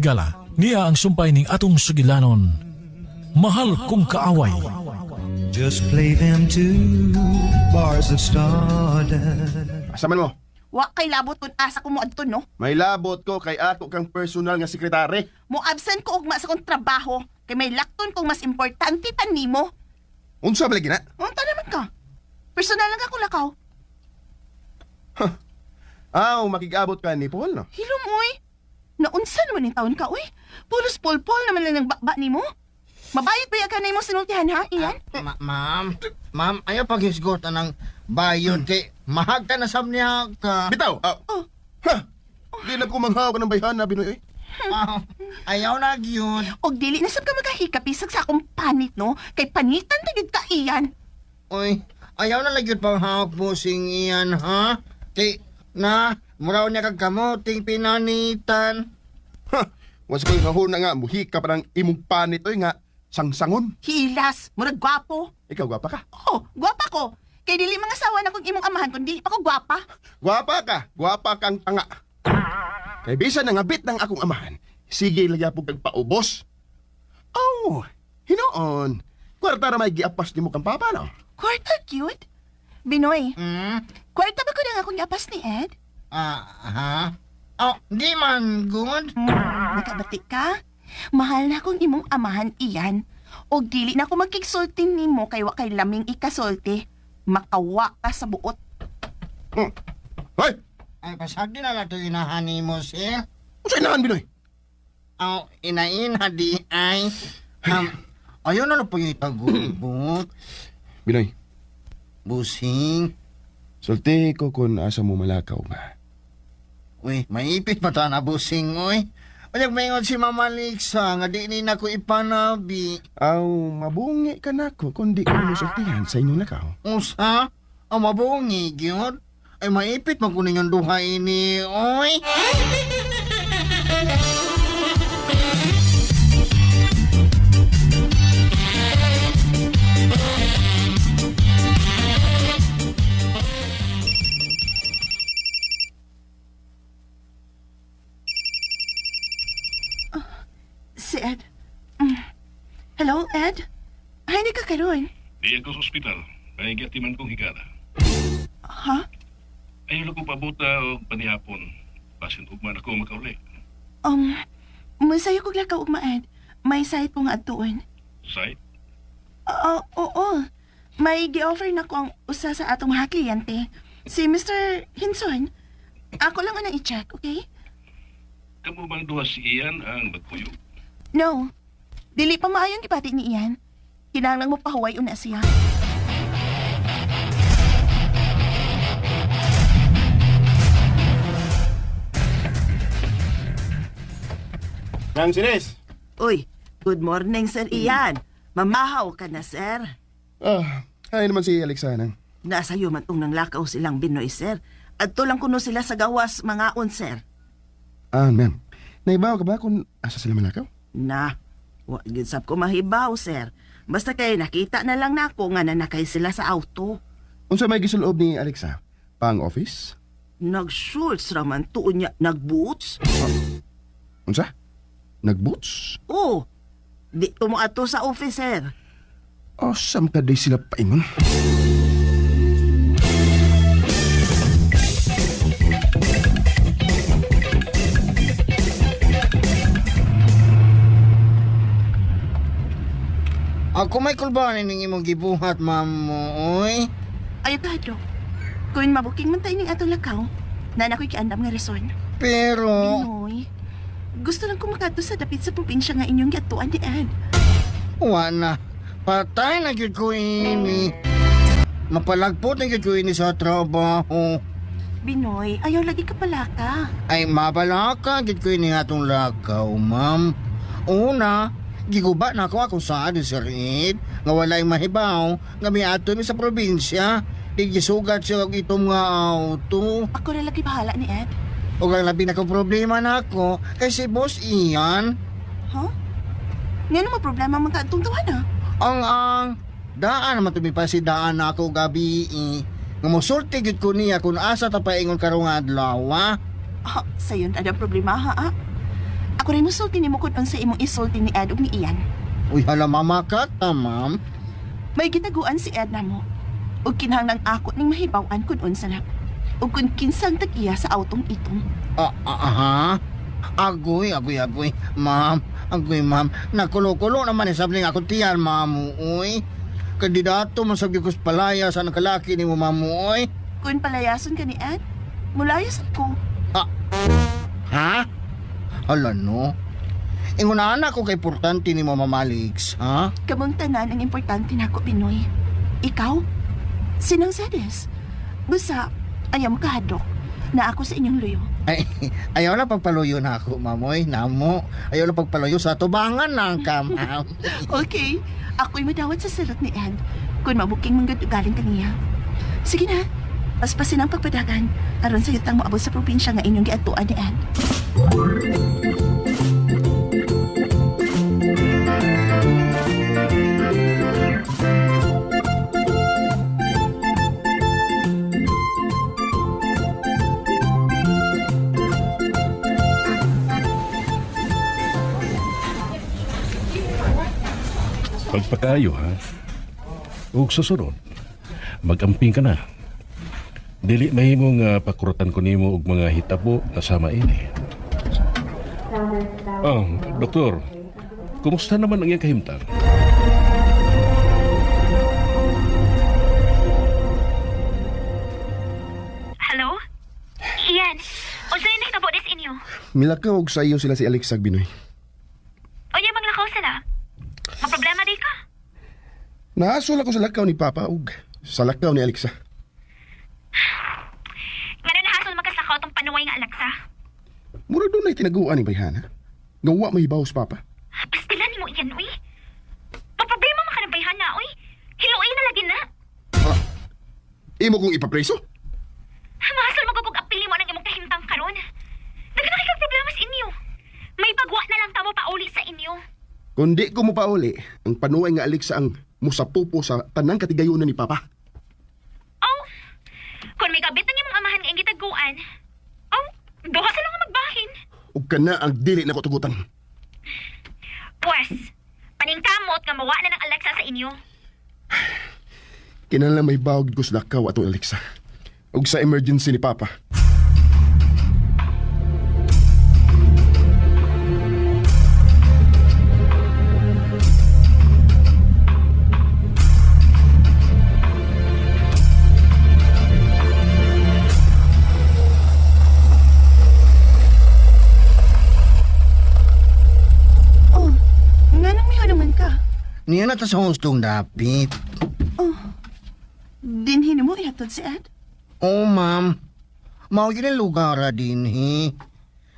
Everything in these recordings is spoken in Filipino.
higala, niya ang sumpay ning atong sugilanon. Mahal kong kaaway. Just play them two bars of stardust. Asaman mo, Wa kay labot kun asa ko mo adto no. may labot ko kay ako kang personal nga sekretary. Mo absent ko ugma sa kong trabaho kay may lakton kong mas importante tan nimo. Unsa ba lagi na? Unta naman ka? Personal lang ako lakaw. Makig-abot ka ni Paul, no? Hilom oy. Naunsa naman yung taon ka oy. Pulos polpol naman lang ng bakba nimo. Mabayad ba ka na mo sinultihan ha, iyan? Ma'am, ayaw paghisgot ng bayod kay mahag ka na sab niya ka. Bitaw! Di na ko manghaw ka ng bayhan na, Binoy. Ayaw na yun. Og dili na sab ka magahikapisag sa akong panit no. Kay panitan tagid ka iyan. Oy, ayaw na lagyod pang hawak mo sing iyan, ha? Kay muraw niya kagkamuting pinanitan. Wasa ko yung kahuna nga, muhi ka pa ng imong panit, oy nga, sangsangon. Hilas, murag gwapo. Ikaw, gwapa ka. Oh, gwapa ko. Kay dili mga sawa na kung imong amahan kung dili pa ko gwapa. Gwapa kang tanga. Kay bisa na nga bit ng akong amahan, sige lagya po kang paubos. Oh, hinoon. Kwarta na may giapas ni mo kang papa, no? Kwarta cute. Binoy, Hmm? kwarta ba ko na akong yapas ni Ed? Ha? Oh, di man good. Nakabati ka? Mahal na akong imong amahan iyan. Og dili na ako magkigsulti nimo kay wa kay laming ikasulti. Makawa ka sa buot. Hoy! Ay, pasag din na lang ito inahani mo, sir. Ano sa inahan, Binoy? Oh, inain, hadi ay. Ayaw na po yung itagubot. Binoy, Busing. sulti ko kung asa mo malakaw nga. Uy, maipit pa ta na busing, uy. Panyag maingon si Mama Lixa, nga di ni na ko ipanabi. Mabungi ka na ko kung di ko musultihan sa inyong lakaw. Usa? Ang mabungi, gyud. Ay, maipit man kunin yung duha ini, uy. Si Ed. Hello, Ed? Ay, hindi ka karoon. Di ako sa ospital. Kaya gatiman kong higala. Ha? Ayaw lang ko pabuta o panihapon. Basin ugman ako makauli. Masayo ko lakaw ugma, Ed. May site po nga atuon. Site? Oo. May gi-offer na ko ang usa sa atong mga kliyente. Si Mr. Hinson. Ako lang ang i-check, okay? Kamu bang duha si Ian ang nagpuyo? No. Dili pa maayong ipati ni Ian. Kinahanglan mo pahuway una siya. Nang sinis! Uy, good morning, Sir Ian. Mamahaw ka na, sir. Ay naman si Alexanang. Nasa iyo man tong nanglakaw silang Binoy, sir. At tulang kuno sila sa gawas, mga on, sir. Ma'am. Naibaw ka ba kung asa sila malakaw? Na, wa ginsap ko mahibaw, sir. Basta kay nakita na lang nako nga nanakay sila sa auto. Unsa may gisuloob ni Alexa? Pang office? Nag-shorts raman tuon niya, nag-boots. Unsa? Nagboots? Oh, di tumato sa office, sir. Sam ka day sila paingon. Ako may kulbanin ng imong gibuhat, ma'am mo, uy. Ayaw ka, Dok. Kung mabuking man tayo ng atong lakaw, na ako'y kiandam nga reson. Pero, Pinoy, gusto lang kumakato sa dapit sa probinsya nga inyong gatuan ni Ed. wala. Patay na gyud ko ini. Mapalagpot na gyud ko ini sa trabaho. Binoy, ayaw lagi ka pala ka. Ay, mabalaka gyud ko ini atong lakaw, ma'am. Una, giguba na ako saan ni Sir Ed, nga walay mahibaw, nga may ato mi sa probinsya. Igisugat siya og itong nga auto. Ako na lagi bahala ni Ed. O ang labi na kong problema na ako, kay si Boss Ian, Huh? Ngayon mo problema mga atong tawanan. ang daan naman tumipa si daan na ako gabi nga musulti gid ko niya kung asa ta paingon karong adlaw. Sayon ada problema ha. Ako Ako rin musulti ni mo kung sa imong isulti ni Ed ug ni Ian. Uy, hala mamakat ta, ma'am. May gitaguan si Ed na mo. Ug kinahanglang ako ning mahibaw-an kung unsa na. Ug kung kinsang tag-iya sa autong itong. Aha. Agoy. Ma'am, ma'am. Nakulo-kulo naman isabling ako tiyan, ma'am. Uy. Kandidato man sa gikos palaya sa nakalaki ni mo, ma'am. Uy. Kung palayason ka ni Ed, mulayas ako. Ha? Hala no. Ingon anak ko kay importante ni mo, Mama Alex, ha? Kamong tanan ang importante nako, Pinoy. Ikaw? Sinang sedes? Basta, ayaw mo kahadok na ako sa inyong luyo. Ay, ayaw na pagpaluyo na ako, mamoy. Namo. Ayaw na pagpaluyo sa tubangan ng ma'am. Okay, ako'y madawat sa sirat ni Ed kung mabuking manggadugaling kaniya. Sige na, paspasin ang pagpadagan aron sa yutang moabot sa probinsya nga inyong giadtuan ni Ed. Pagpakaayo ha. Ug susunod, magamping ka na. Dili mahimo nga pakurutan ko nimo og mga hitabo nga sama ini. Doktor. Kumusta naman ang iyang kahimtang? Hello? Ian, unsa ni nahitabo dis inyo? Milakaw og sa iyo sila si Alex ag Binoy. Unya maglakaw sila. Maproblema di ka? Naasol ako sa lakaw ni Papa ug sa lakaw ni Alexa. Ngano nahasol magkasakaw tong panuway nga Alexa? Mura doon ay tinaguan ni Bayhana. Ngawa mahibaw sa Papa. Pastilan nimo iyan, uy. Maproblema man ka na bayhan na, uy. Hiluoy na lagi na. Imo kong ipapreso? Mahasol magugog apili mo ng imong kahimtang karon. Dagan na kay problema sa inyo. May pagwa na lang tamo pauli sa inyo. Kundi ko mo pauli, ang panuway nga Alexa ang musapupo sa tanang katigayunan ni Papa. Oh, kung may kabit na niyo mong amahan nga ang gitaguan, oh, duha sila nga magbahin. Ug kana ang dili na ko tugutan. Pwes, paningkamot nga mawa na ng Alexa sa inyo. Kinahanglan may bawag ko sa lakaw atong Alexa. Ug sa emergency ni Papa. Oh, nga nang may naman ka. Niya na ta sa hustong dapit. Dinhin mo ihatod si Ed? Oh, ma'am. Mao yun ang lugar din, he.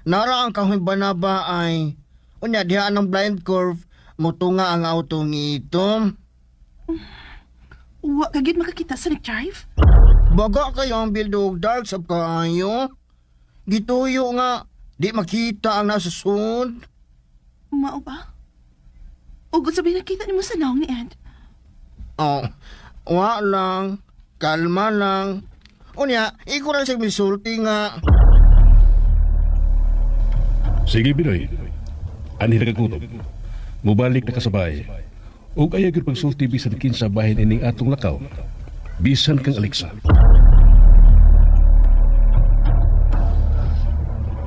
Nara ang kahoy banaba ay unya diha ang blind curve mutunga ang auto ngito. Wa kagid makakita sa nag-drive? Baga kayo ang bildog dark sab kaayo. Gituyo nga di makita ang nasa sud. Mao ba? O kung sabihin nakita ni mo sa naong ni Ed? Oh, wa lang. Kalma lang. Unya, iko lang siya misulti nga. Sige, Binoy. Ani na kagutom. Mubalik na kasabay. Ug ayaw gyud pagsulti bisan kinsa bahin ining atong lakaw. Bisan kang Alexa.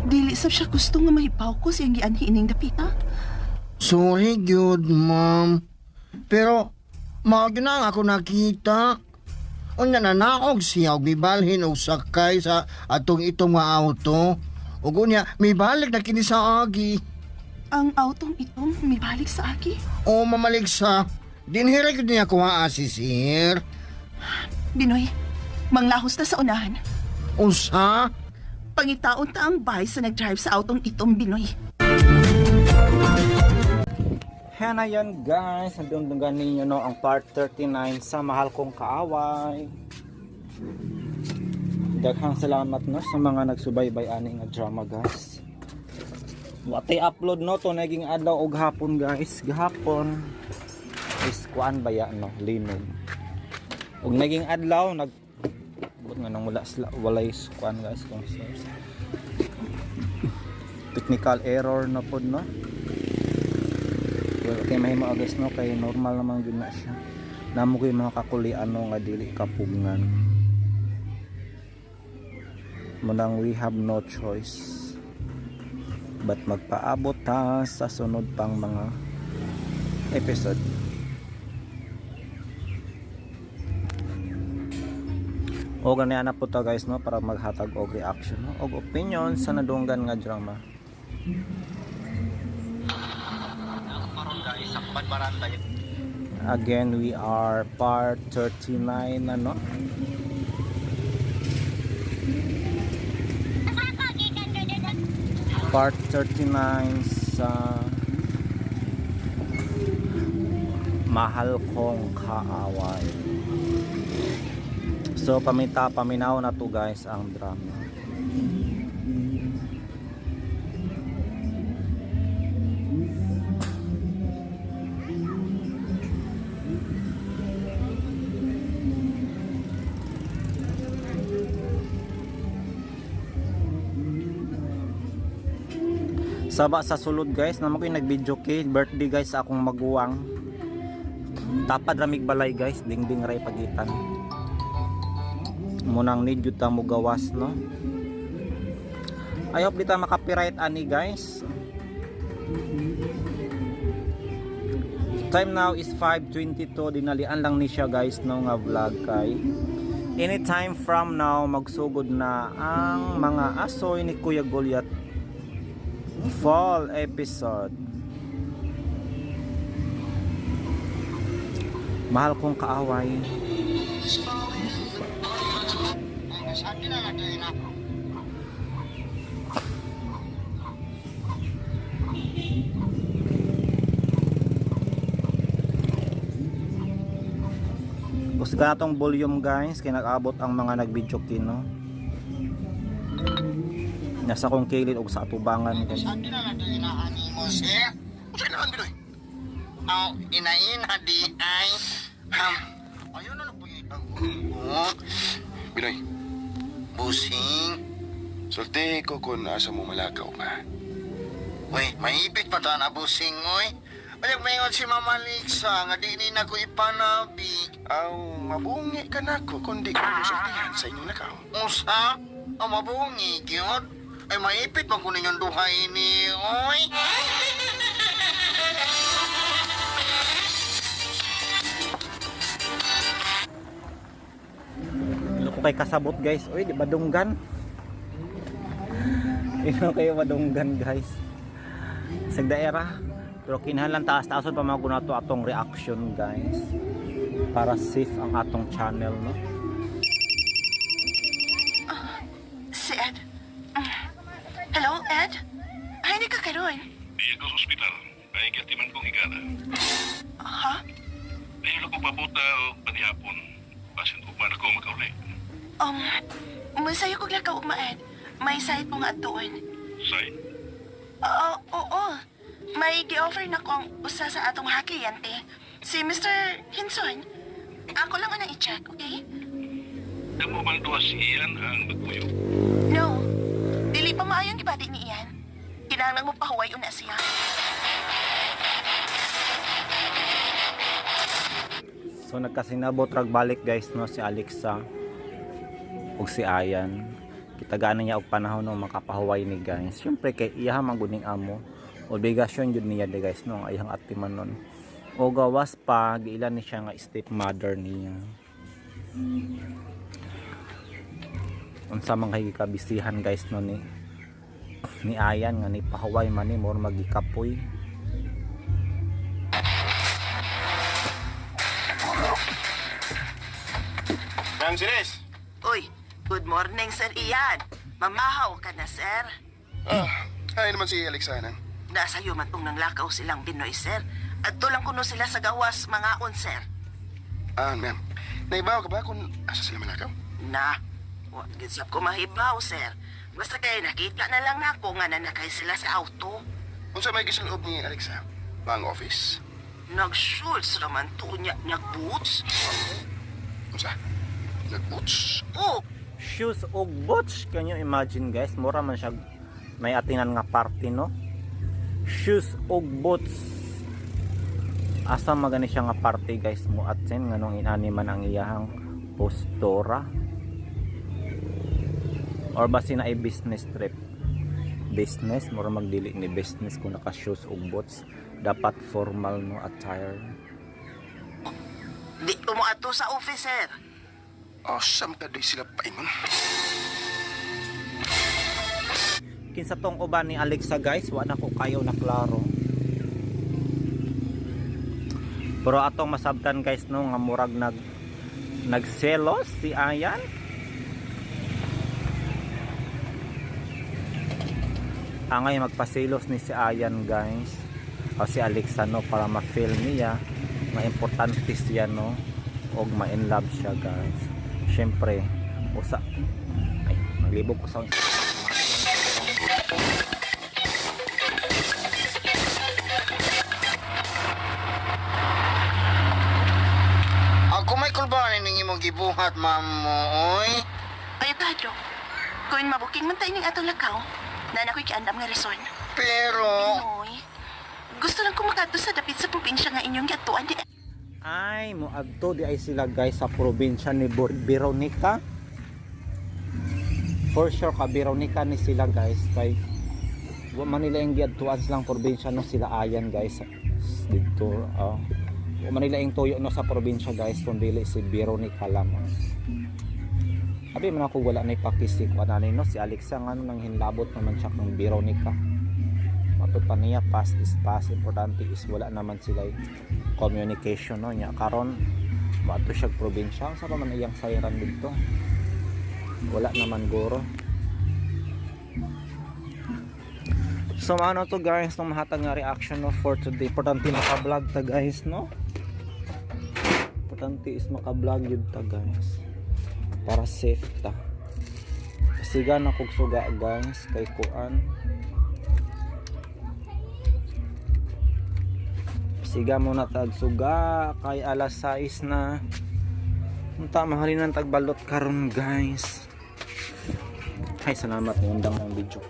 Dili sab siya gusto nga mahibaw ko siyang gianhi ining dapita. Sorry, good, ma'am. Pero, mao gyud na ako nakita. Unya na naog siya og mibalhin og sakay sa atong itong nga auto. Ug unya, may balik na kini sa agi. Ang autong itom may balik sa aki. O mamalig sa, dinhira gyud niya ko nga sir. Binoy, manglahos na sa unahan. Unsa? Pangitaon ta ang bahay sa nag-drive sa autong itom, Binoy. Hana yan guys, nandunggan ninyo no ang part 39 sa Mahal Kong Kaaway. Daghang salamat no sa mga nagsubaybay ani nga drama guys. Wati upload no to naging adlaw og hapon guys, gahapon is kuan baya no linog. Og naging adlaw nag but nga nang wala sila walay kuan guys kung technical error na pod no. Well, okay mahimo guys no kay normal naman gyud na siya. Namo ko yung mga kakulian no nga dili kapugngan. Munang we have no choice but magpaabot ta sa sunod pang mga episode. O ganyan na po to guys no para maghatag og reaction no og opinion sa nadunggan nga drama. Again we are part 39 ano. Part 39 sa Mahal Kong Kaaway. So paminaw na to guys ang drama. Saba sa sulod guys, naman ko yung nag-video kay birthday guys sa akong maguwang. Tapad ramig balay guys, dingding ray pagitan. Munang need yun mo gawas no. I hope di ta makapiright ani guys. Time now is 5:22. Dinalian lang ni siya guys no nga vlog kay anytime from now magsugod na ang mga asoy ni Kuya Goliath fall episode. Mahal Kong Kaaway. Usga tong volume guys kay nag-abot ang mga nag-video kino. Nasa kong kilid og sa atubangan guys. Aw, inaina di ay ayun na po yung Binoy, busing. sulti ko kung asa mo malakaw pa. Uy, maipit pa ta na busing, uy. Balik mayon si Mama Lixa, nga di na ko ipanabi. Aw, mabungi ka na ko kung di ko sultihan sa inyong lakaw. Usa, ang mabungi, gyud. Ay maipit man kunin yung duhay ni, uy. Loko kay kasabot guys. Uy, di badunggan. Ino kayo badunggan guys. Sa daera. Pero kinahanglan taas-taason pa mga to atong reaction guys. Para safe ang atong channel no. Si Ed. Hello, Ed? Ay, hindi ka karoon. Iya ko sa ospital. Ay katiman kong igana. Ha? Ayun ako pabuta o panihapon. Basin ko para ko makauli. Masayo ko lakaw ugma, Ed. May site mo nga atuon. Say, Oo. May gi-offer na kong usa sa atong kliyente. Si Mr. Hinson. Ako lang ang i-check, okay? damo man duwa si Ian ang nagpuyo. No. Dili pa maayong gibati ni Ian. Kinahanglan mo pahuway una siya. So nagkasinabot rag balik guys no si Alexa ug si Ayan. Kitagaan niya og panahon no makapahuway ni guys. Syempre kay iya man gud ning amo. Obligasyon jud niya de guys no ayang atiman nun. O gawas pa giilan ni siya nga stepmother niya. Unsa man kay kabisihan guys no ni Ayan nga ni pahuway man ni more magikapoy. Ma'am Sines! Uy, good morning, Sir Ian. Mamahaw ka na, sir. Ay naman si Alexa nang. Nasa iyo man tong nanglakaw silang Binoy, sir. At tulang kuno sila sa gawas, mga sir. Ma'am. Naibaw ka ba kung asa sila malakaw? Na, wag ginsap ko mahibaw, sir. Basta kay nakita na lang nako nga nanakay sila sa auto. Unsa may gisuloob ni Alexa? Bang office? Nag-shorts raman to niya, nag-boots. Unsa? Nag-boots? Oh, Shoes og boots, can you imagine guys? Mura man siya may atinan nga party no. Shoes ug boots. Asa magani siya nga party guys mo attend nganong inani man ang iyahang postura. Or basi na ay business trip. Business, mura magdili ni business kung naka shoes ug boots. Dapat formal no attire. Di ko mo ato sa office, sir. Awesome ka di sila paingon. Kinsa tong uban ni Alexa guys, wa na ko kayo na klaro. Pero atong masabtan guys no nga murag nagselos si Ayan. Angay magpaselos ni si Ayan guys. O si Alexa no para ma-feel niya nga importante siya no og ma-in love siya guys. Syempre usa ay maglibog ko sa Ako may kulbanin ng imong gibuhat, ma'am mo, oy. Ay, Pedro. Kung mabuking man tayo ng atong lakaw, na nako'y kiandam nga reson. Pero... Pinoy, gusto lang ko makadto sa dapit sa probinsya nga inyong gatuan di. ay moadto di ay sila guys sa probinsya ni Veronica. For sure ka Veronica ni sila guys kay wa man nila yung giadtuan silang probinsya no sila Ayan guys dito wa man nila yung tuyo no sa probinsya guys kundi si Veronica lamang. Abi man ako wala na ipakisik anani no si Alexa nga nang hinlabot naman siya ng Veronica. Matupan niya past is past, importante is wala naman sila communication no nya karon maato siya probinsya sa pa man iyang sayran dito wala naman guro. So ano to guys no mahatag nga reaction no for today. Importante maka-vlog ta guys no. Importante is maka-vlog yun ta guys para safe ta. Pasiga na kog suga guys kay kuan. Siga muna tag suga kay alas 6 na. Unta mahalin ang tagbalot karon guys. Ay salamat ng undang ng video.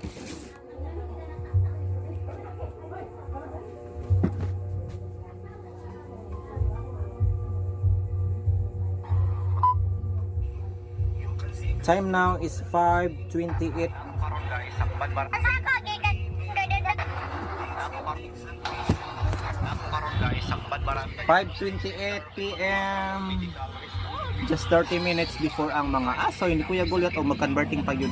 Time now is 5:28. 5:28 PM. Just 30 minutes before ang mga aso. Hindi kuya gulat o mag-converting pa yun.